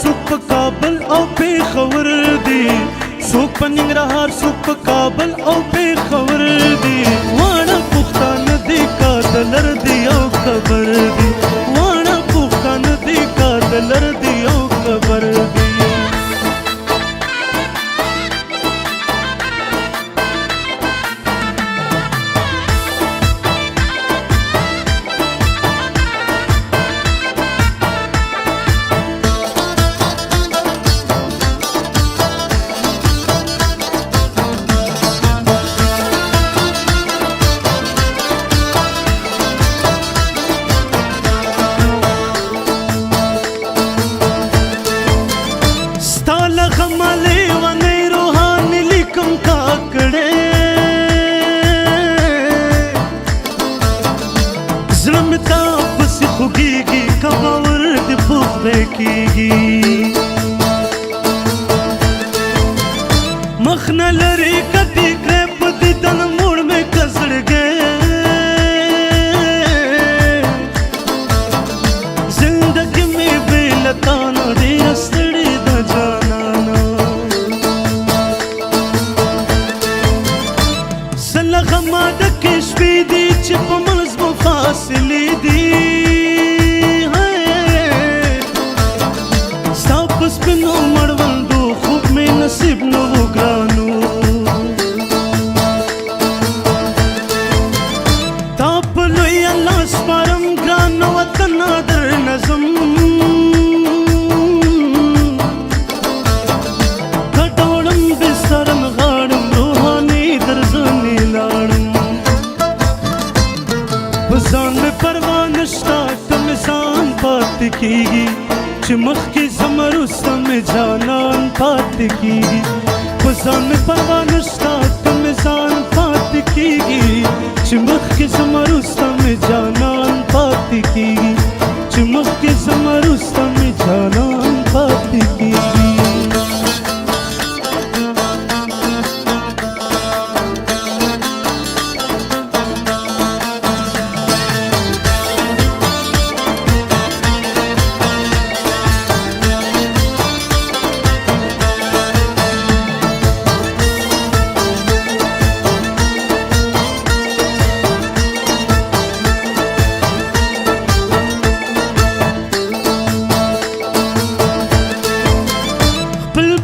څوک په کابل او پېښور دي، څوک په ننګرهار څوک په کابل او پېښور دي. واړه پښتانه دي کا د لر دي او خبر دي، واړه پښتانه دي کا د لر دي او خبر دي. مخنا لري کتی کړې په دیدن موړ مې کزړګې زندګي مې بې له تا نه ډېره ستړې ده جانانه. زه له غمه ډکې شپې دي چې په منځ مو فاصلې دي، سپینو مړوندو خوب مې نصیب نه و ګرانو. تا په لوی الله سپارم ګران وطن در نظم، کټوړم بسترم غاړم روحاني در ځنې لاړم. په ځان مې پروا نشته ته مې ځان پاتې کېږي چې مخکې زما وروسته مې جانان پاتې کېږي. په ځان مې پروا نشته ته مې ځان پاتې کېږي چې مخکې زما وروسته مې جانان پاتې کېږي، چې مخکې زما وروسته مې جانان پاتې کېږي.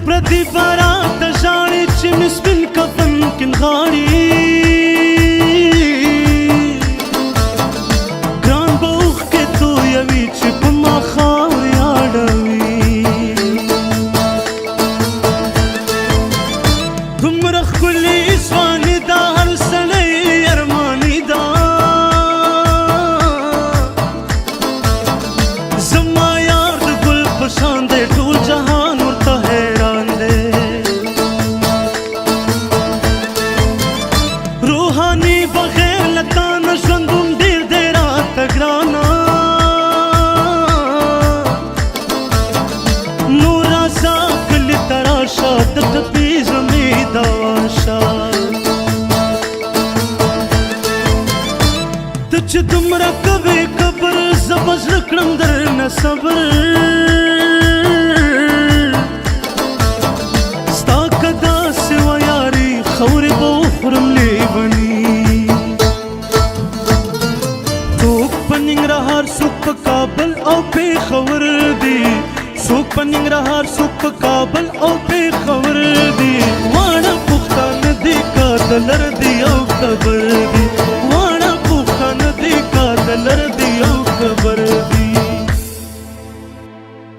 پردی بارات ژاړي چې مې سپین کفن کې نغاړي، ګران به اوښکې تویوي چې په ما خاورې اړوي. دومره ښکلې ځواني ده هر سړی ارماني ده، زما یار د ګل په شان دی ټول جهان ورته حیران دی. روحاني بغیر له تا نه ژوندون ډېر دی راته ګرانه، نو راځه کلي ته راشه د ټپې زمې دوا شه. ته چې دومره کوې کبر زه به زړه کړم درنه صبر، ستا که داسې وه یاري خورې به وخورم لیوني. څوک په ننګرهار څوک په کابل او پېښور دي، څوک په ننګرهار څوک